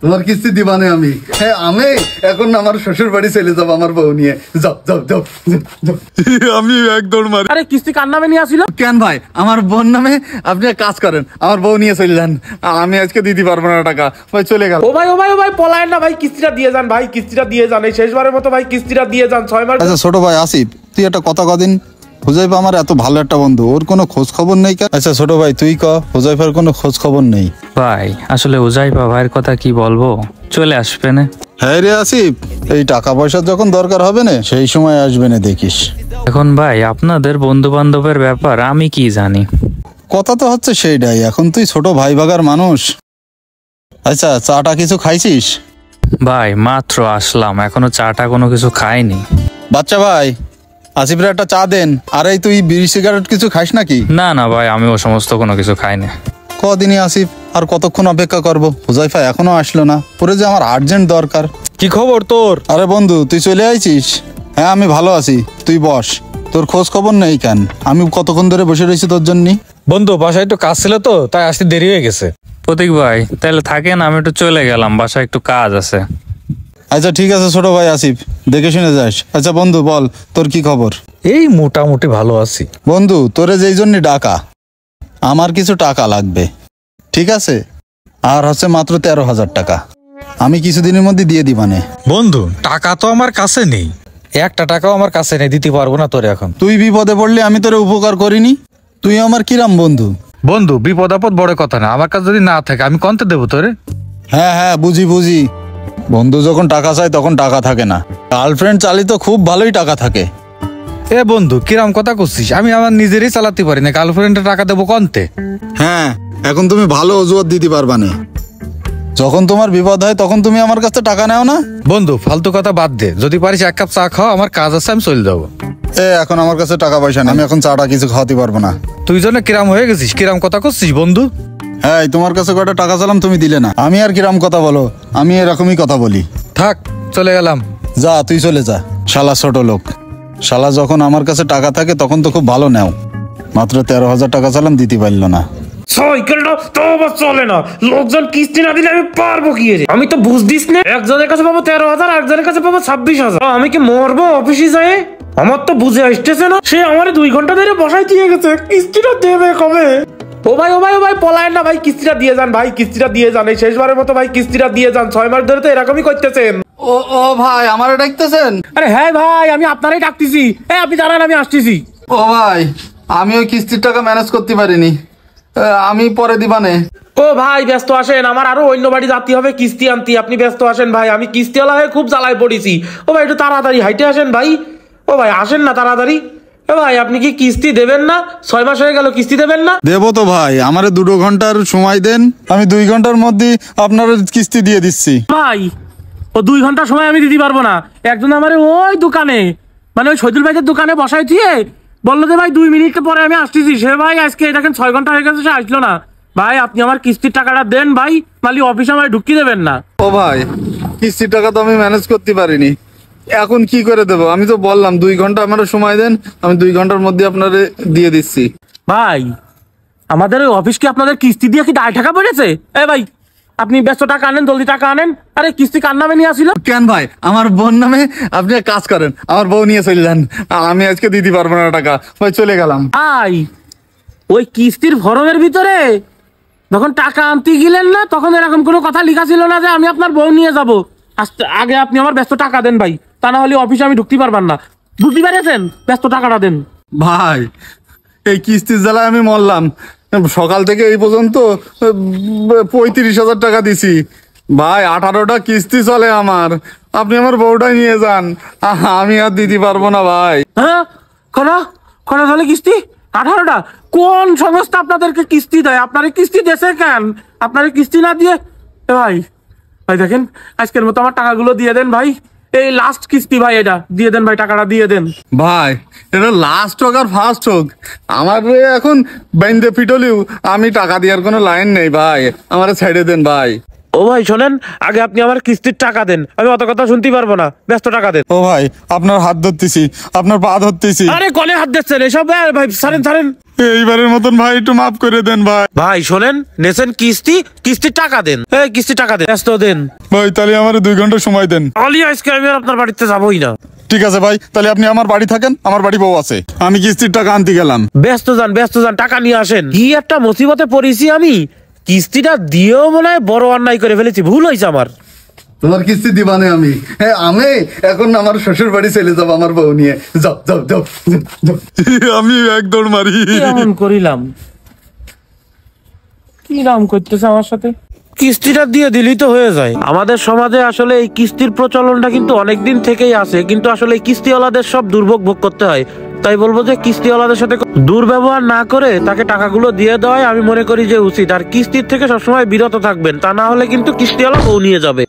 তোমার কিস্তি দিবানে আমি। হ্যাঁ আমি এখন আমার শ্বশুর বাড়ি চলে যাবো আমার বউ নিয়ে। যাও যাও যাও যাও। আমি এক দৌড় মারি। আরে কিস্তি কার নামে নিয়ে আসিল? কেন ভাই, আমার বোন নামে। আপনি এক কাজ করেন, আমার বউ নিয়ে চলে যান। আমি আজকে দিতে পারবো না টাকা। ভাই চলে গেল। ও ভাই ও ভাই ও ভাই পলায়েন না ভাই, কিস্তিটা দিয়ে যান ভাই, কিস্তিটা দিয়ে যান, এই শেষবারের মতো ভাই কিস্তিটা দিয়ে যান। 6 মাস। আচ্ছা ছোট ভাই আসিফ, তুই একটা কথা কদিন, হুজাইফা আমার এত ভালো একটা বন্ধু, ওর কোনো খোঁজ খবর নেই কেন? আচ্ছা ছোট ভাই তুই ক, হুজাইফার কোনো খোঁজ খবর নেই? ভাই আসলে হুজাইফা ভাইয়ের কথা কি বলবো, চলে আসবে না। হ্যাঁ রে আসিফ, এই টাকা পয়সার যখন দরকার হবে না সেই সময় আসবে না দেখিস। এখন ভাই আপনাদের বন্ধু বান্ধবের ব্যাপার আমি কি জানি। কথা তো হচ্ছে সেইটাই, এখন তুই ছোট ভাই ভাগার মানুষ। আচ্ছা চাটা কিছু খাইছিস? ভাই মাত্র আসলাম, এখনো চাটা কোনো কিছু খাইনি। বাচ্চা ভাই আসিফের একটা চা দেন। আর এই তুই বিড়ি সিগারেট কিছু খাইস নাকি? না না ভাই, আমি ও সমস্ত কোনো কিছু খাইনি। কদিনই আসিফ, আর কতক্ষণ অপেক্ষা করবো? হুজাইফা এখনো আসলো না, পরে যে আমার আর্জেন্ট দরকার। কি খবর তোর? আরে বন্ধু তুই চলে আইছিস? হ্যাঁ আমি ভালো আছি, তুই বস। তোর খোঁজ খবর নেই কেন? আমি কতক্ষণ ধরে বসে রয়েছি তোর জন্য। বন্ধু বাসায় একটু কাজ ছিল তো, তাই আসতে দেরি হয়ে গেছে। প্রতীক ভাই তাহলে থাকেন, আমি একটু চলে গেলাম, বাসায় একটু কাজ আছে। আচ্ছা ঠিক আছে ছোট ভাই আসিফ, দেখে শুনে যাস। আচ্ছা বন্ধু বল, তোর কি খবর? এই মোটামুটি ভালো আছি। বন্ধু তোরে যেই জন্য ডাকা, আমার কিছু টাকা লাগবে, ঠিক আছে? আর হচ্ছে মাত্র 13,000 টাকা, আমি কিছুদিনের মধ্যে দিয়ে দিবানে। বন্ধু টাকা তো আমার কাছে নেই, একটা টাকাও আমার কাছে নেই, দিতে পারবো না তোরে এখন। তুই বিপদে পড়লে আমি তোরে উপকার করিনি? তুই আমার কিরাম বন্ধু? বন্ধু বিপদ আপদ বড় কথা না, আমার কাছে যদি না থাকে আমি কন্তে দেবো তোরে? হ্যাঁ হ্যাঁ বুঝি বুঝি, বন্ধু যখন টাকা চায় তখন টাকা থাকে না। গার্লফ্রেন্ড চালিত খুব ভালোই টাকা থাকে। এ বন্ধু কিরাম কথা করছিস, আমি আমার নিজেরই চালাতে পারি না, গার্লফ্রেন্ডের টাকা দেবো কন্তে? হ্যাঁ এখন তুমি ভালো অজুহাত দিতে পারবা না। যখন তোমার বিপদ হয় তখন তুমি আমার কাছে টাকা নেও না। বন্ধু ফালতু কথা বাদ দে, যদি পারিস 1 কাপ চা খাও, আমার কাজ আছে, আমি চলে যাবো। এখন আমার কাছে টাকা পয়সা নেই, আমি এখন চাটা কিছু খাওয়াতে পারবো না। তুই জন্য কিরাম হয়ে গেছিস, কিরাম কথা করছিস বন্ধু? হ্যাঁ তোমার কাছে কয়টা টাকা চালাম, তুমি দিলে না। আমি আর কিরাম কথা বলো, আমি এরকমই কথা বলি। থাক চলে গেলাম। যা তুই চলে যা, শালা ছোট লোক। শালা যখন আমার কাছে টাকা থাকে তখন তো খুব ভালো নেও, মাত্র 13,000 টাকা চালাম, দিতে পারলো না। সাইকেলটা তো আবার চলে না, লোকজন কিস্তি না দিলে আমি পারবো কি? আমি তো বুঝদিস না, একজনের কাছে পাবো 13,000, একজনের কাছে পাবো 26,000। আমি কি মরবো অফিসে যায়? আমার তো বুঝে আসতেছে না, সে আমার 2 ঘন্টা ধরে বসাই দিয়ে গেছে, কিস্তিটা দেবে কবে? ও ভাই ও ভাই ও ভাই পলায়েন না ভাই, কিস্তিটা দিয়ে যান ভাই, কিস্তিটা দিয়ে যান, এই শেষবারের মতো ভাই কিস্তিটা দিয়ে যান। 6 মাস ধরে তো এরকমই করতেছেন। ও ও ভাই আমারে ডাকতেছেন? আরে হ্যাঁ ভাই আমি আপনারই ডাকতেছি, আপনি জানান আমি আসতেছি। ও ভাই আমি ওই কিস্তির টাকা ম্যানেজ করতে পারিনি, আমি পরে দিবানে। ও ভাই ব্যস্ত আসেন, আমার আরো অন্য বাড়ি যাতে হবে কিস্তি আনতে, আপনি ব্যস্ত আসেন ভাই, আমি কিস্তিওয়ালা হয়ে খুব জ্বালায় পড়েছি। ও ভাই একটু তাড়াতাড়ি হাইটে আসেন ভাই, ও ভাই আসেন না তাড়াতাড়ি। ও ভাই আপনি কি কিস্তি দেবেন না? 6 মাস হয়ে গেল কিস্তি দেবেন না? দেবো তো ভাই, আমারে 2 ঘন্টার সময় দেন, আমি 2 ঘন্টার মধ্যে আপনার কিস্তি দিয়ে দিচ্ছি। ভাই ও 2 ঘন্টা সময় আমি দিতে পারবো না, একজন আমার ওই দোকানে, মানে ওই শহীদুল ভাইয়ের দোকানে বসাই দিয়ে বললো যে ভাই 2 মিনিট পরে আমি আসতেছি। সে ভাই আজকে দেখেন 6 ঘন্টা হয়ে গেছে, সে আসলো না। ভাই আপনি আমার কিস্তির টাকাটা দেন ভাই, মালি অফিসে আমার ঢুকিয়ে দেবেন না। ও ভাই কিস্তির টাকা তো আমি ম্যানেজ করতে পারিনি, এখন কি করে দেবো? আমি তো বললাম 2 ঘন্টা আমার সময় দেন, আমি 2 ঘন্টার মধ্যে আপনারে দিয়ে দিচ্ছি। ভাই আমাদের ওই অফিস কি আপনাদের কিস্তি দিয়ে কি দায় টাকা পড়েছে? ভাই আপনি ব্যস্ত টাকা আনেন, জলদি টাকা আনেন। আরে কিস্তি কার নামে নিয়ে আসিল? কেন ভাই, আমার বোন নামে। আপনি এক কাজ করেন, আমার বউ নিয়ে চলে যান, আমি আজকে দিতে পারবো না টাকা। ভাই চলে গেলাম। ভাই ওই কিস্তির ফরমের ভিতরে যখন টাকা আনতে গেলেন না, তখন এরকম কোনো কথা লেখা ছিল না যে আমি আপনার বউ নিয়ে যাব। আগে আপনি আমার ব্যস্ত টাকা দেন ভাই, তা না হলে অফিসে আমি ঢুকতে পারবেন না, বুঝতে পেরেছেন? ব্যস্ত টাকাটা দেন ভাই এই কিস্তির জ্বালায় আমি মরলাম, সকাল থেকে এই পর্যন্ত 35,000 টাকা দিছি ভাই, 18টা কিস্তি চলে আমার, আপনি আমার বউটা নিয়ে যান, আমি আর দিতে পারবো না ভাই। হ্যাঁ কটা কটা তাহলে কিস্তি? 18টা? কোন সংস্থা আপনাদেরকে কিস্তি দেয়? আপনার কিস্তি দেশে কেন? আপনার কিস্তি না দিয়ে ভাই, ভাই দেখেন আজকের মতো আমার টাকাগুলো দিয়ে দেন ভাই, এই লাস্ট কিস্তি ভাই, এটা দিয়ে দেন ভাই, টাকাটা দিয়ে দেন ভাই। এটা লাস্ট হোক আর ফার্স্ট হোক, আমার এখন বাইন্দে পিটলিও আমি টাকা দেওয়ার কোনো লাইন নেই ভাই, আমার ছেড়ে দেন ভাই। ও ভাই শোনেন, আগে আপনি আমার কিস্তির টাকা দেন, আমি অত কথা শুনতে পারবো না, ব্যস্ত টাকা দেন। ও ভাই, আপনার হাত ধরতেছি, আপনার পা ধরতেছি। আরে কলে হাত দিচ্ছেন এসব? ভাই ছাড়েন ছাড়েন। এইবারের মতন ভাই একটু মাফ করে দেন ভাই। ভাই শোনেন, নেছেন কিস্তির টাকা দেন, কিস্তির টাকা দেন, ব্যস্ত দেন। ভাই তাহলে আমার 2 ঘন্টা সময় দেন। অলি আজকে আমি আর আপনার বাড়িতে যাবোই না। ঠিক আছে ভাই, তাহলে আপনি আমার বাড়ি থাকেন, আমার বাড়ি বউ আছে, আমি কিস্তির টাকা আনতে গেলাম। ব্যস্ত যান, টাকা নিয়ে আসেন। কি একটা মুসিবতে পড়েছি আমি, কিস্তিটা দিয়েও মনে হয় বড় অন্যায় করে ফেলেছি, ভুল হয়েছে আমার। তোমার কিস্তি দিবানে আমি, হ্যাঁ আমি এখন আমার শ্বশুর বাড়ি চলে যাবো আমার বউ নিয়ে। যাও যাও যাও যাও। আমি এক দৌড় মারি। কেমন করিলাম, কি নাম করতেছে আমার সাথে? কিস্তিটা দিয়ে দিলেই তো হয়ে যায়। আমাদের সমাজে আসলে এই কিস্তির প্রচলনটা কিন্তু অনেকদিন থেকেই আছে, কিন্তু আসলে এই কিস্তিওয়ালাদের সব দুর্ভোগ ভোগ করতে হয়। তাই বলবো যে কিস্তিওয়ালাদের সাথে দুর্ব্যবহার না করে তাকে টাকাগুলো দিয়ে দেওয়াই আমি মনে করি যে উচিত। আর কিস্তির থেকে সবসময় বিরত থাকবেন, তা না হলে কিন্তু কিস্তিওয়ালা বউ নিয়ে যাবে।